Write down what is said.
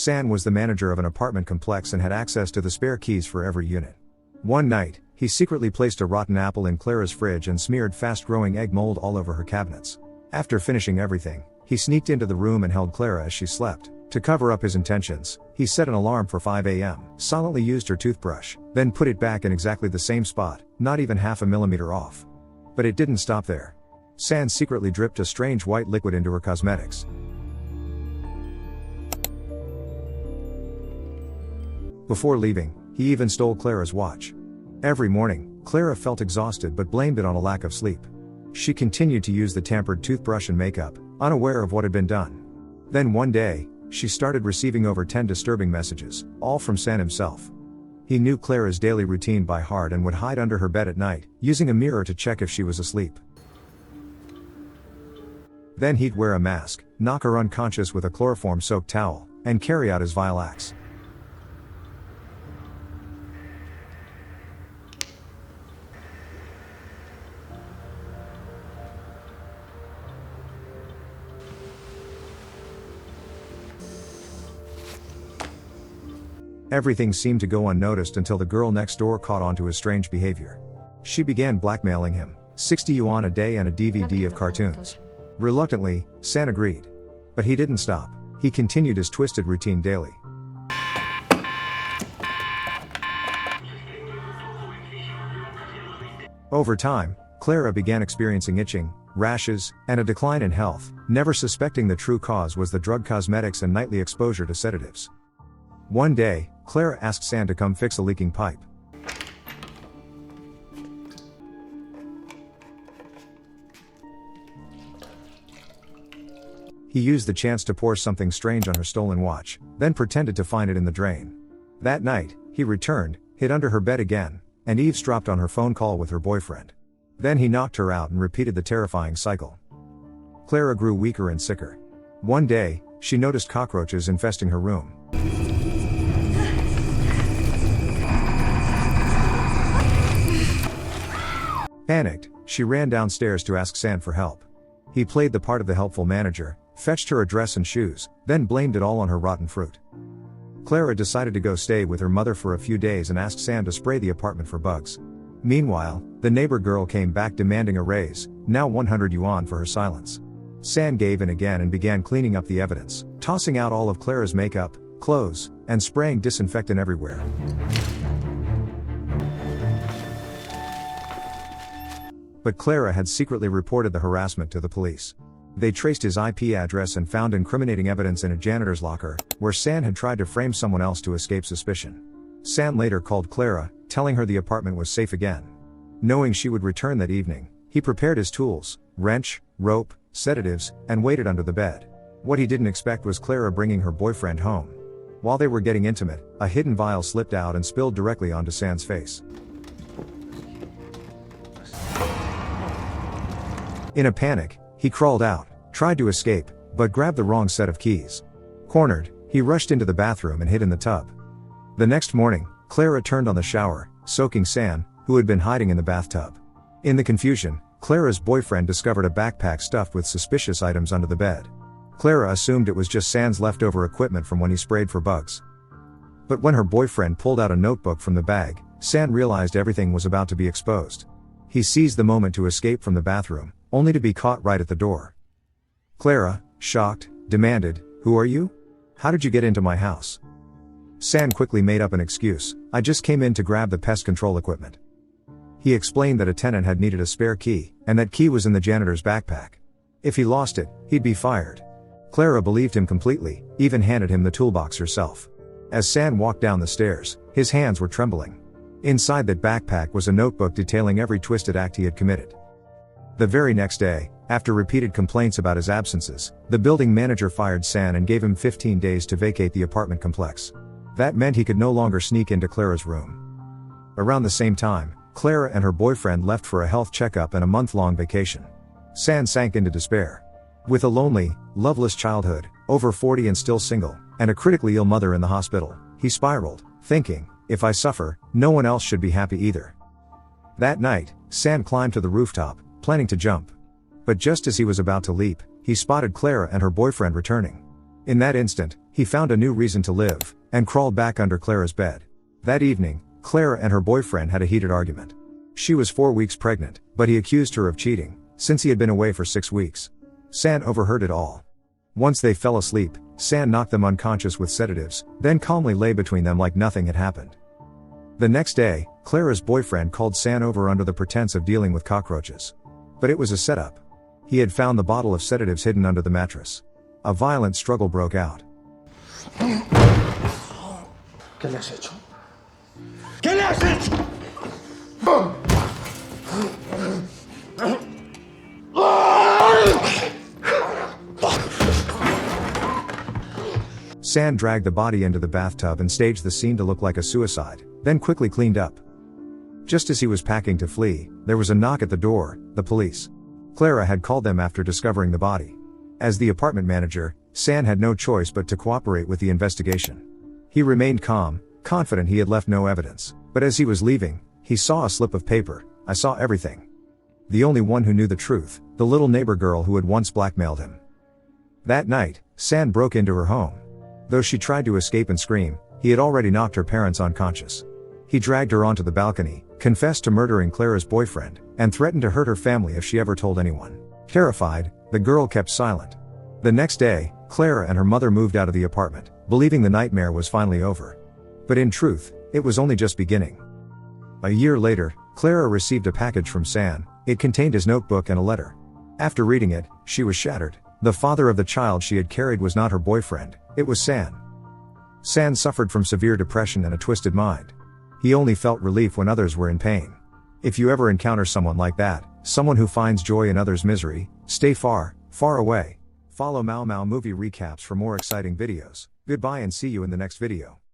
San was the manager of an apartment complex and had access to the spare keys for every unit. One night, he secretly placed a rotten apple in Clara's fridge and smeared fast-growing egg mold all over her cabinets. After finishing everything, he sneaked into the room and held Clara as she slept. To cover up his intentions, he set an alarm for 5 a.m., silently used her toothbrush, then put it back in exactly the same spot, not even half a millimeter off. But it didn't stop there. San secretly dripped a strange white liquid into her cosmetics. Before leaving, he even stole Clara's watch. Every morning, Clara felt exhausted but blamed it on a lack of sleep. She continued to use the tampered toothbrush and makeup, unaware of what had been done. Then one day, she started receiving over 10 disturbing messages, all from San himself. He knew Clara's daily routine by heart and would hide under her bed at night, using a mirror to check if she was asleep. Then he'd wear a mask, knock her unconscious with a chloroform-soaked towel, and carry out his vile acts. Everything seemed to go unnoticed until the girl next door caught on to his strange behavior. She began blackmailing him, 60 yuan a day and a DVD of cartoons. Reluctantly, San agreed. But he didn't stop. He continued his twisted routine daily. Over time, Clara began experiencing itching, rashes, and a decline in health, never suspecting the true cause was the drug, cosmetics, and nightly exposure to sedatives. One day, Clara asked San to come fix a leaking pipe. He used the chance to pour something strange on her stolen watch, then pretended to find it in the drain. That night, he returned, hid under her bed again, and eavesdropped on her phone call with her boyfriend. Then he knocked her out and repeated the terrifying cycle. Clara grew weaker and sicker. One day, she noticed cockroaches infesting her room. Panicked, she ran downstairs to ask San for help. He played the part of the helpful manager, fetched her a dress and shoes, then blamed it all on her rotten fruit. Clara decided to go stay with her mother for a few days and asked San to spray the apartment for bugs. Meanwhile, the neighbor girl came back demanding a raise, now 100 yuan for her silence. San gave in again and began cleaning up the evidence, tossing out all of Clara's makeup, clothes, and spraying disinfectant everywhere. But Clara had secretly reported the harassment to the police. They traced his IP address and found incriminating evidence in a janitor's locker, where San had tried to frame someone else to escape suspicion. San later called Clara, telling her the apartment was safe again. Knowing she would return that evening, he prepared his tools, wrench, rope, sedatives, and waited under the bed. What he didn't expect was Clara bringing her boyfriend home. While they were getting intimate, a hidden vial slipped out and spilled directly onto San's face. In a panic, he crawled out, tried to escape, but grabbed the wrong set of keys. Cornered, he rushed into the bathroom and hid in the tub. The next morning, Clara turned on the shower, soaking San, who had been hiding in the bathtub. In the confusion, Clara's boyfriend discovered a backpack stuffed with suspicious items under the bed. Clara assumed it was just San's leftover equipment from when he sprayed for bugs. But when her boyfriend pulled out a notebook from the bag, San realized everything was about to be exposed. He seized the moment to escape from the bathroom, only to be caught right at the door. Clara, shocked, demanded, "Who are you? How did you get into my house?" San quickly made up an excuse, "I just came in to grab the pest control equipment." He explained that a tenant had needed a spare key, and that key was in the janitor's backpack. If he lost it, he'd be fired. Clara believed him completely, even handed him the toolbox herself. As San walked down the stairs, his hands were trembling. Inside that backpack was a notebook detailing every twisted act he had committed. The very next day, after repeated complaints about his absences, the building manager fired San and gave him 15 days to vacate the apartment complex. That meant he could no longer sneak into Clara's room. Around the same time, Clara and her boyfriend left for a health checkup and a month-long vacation. San sank into despair. With a lonely, loveless childhood, over 40 and still single, and a critically ill mother in the hospital, he spiraled, thinking, "If I suffer, no one else should be happy either." That night, San climbed to the rooftop, planning to jump. But just as he was about to leap, he spotted Clara and her boyfriend returning. In that instant, He found a new reason to live, and crawled back under Clara's bed. That evening, Clara and her boyfriend had a heated argument. She was 4 weeks pregnant, but he accused her of cheating, since he had been away for 6 weeks. San overheard it all. Once they fell asleep, San knocked them unconscious with sedatives, then calmly lay between them like nothing had happened. The next day, Clara's boyfriend called San over under the pretense of dealing with cockroaches. But it was a setup. He had found the bottle of sedatives hidden under the mattress. A violent struggle broke out. ¿Qué le has hecho? ¿Qué le has hecho? San dragged the body into the bathtub and staged the scene to look like a suicide, then quickly cleaned up. Just as he was packing to flee, there was a knock at the door, the police. Clara had called them after discovering the body. As the apartment manager, San had no choice but to cooperate with the investigation. He remained calm, confident he had left no evidence, but as he was leaving, he saw a slip of paper. "I saw everything." The only one who knew the truth, the little neighbor girl who had once blackmailed him. That night, San broke into her home. Though she tried to escape and scream, he had already knocked her parents unconscious. He dragged her onto the balcony, confessed to murdering Clara's boyfriend, and threatened to hurt her family if she ever told anyone. Terrified, the girl kept silent. The next day, Clara and her mother moved out of the apartment, believing the nightmare was finally over. But in truth, it was only just beginning. A year later, Clara received a package from San. It contained his notebook and a letter. After reading it, she was shattered. The father of the child she had carried was not her boyfriend, it was San. San suffered from severe depression and a twisted mind. He only felt relief when others were in pain. If you ever encounter someone like that, someone who finds joy in others' misery, stay far, far away. Follow Mao Mao Movie Recaps for more exciting videos. Goodbye and see you in the next video.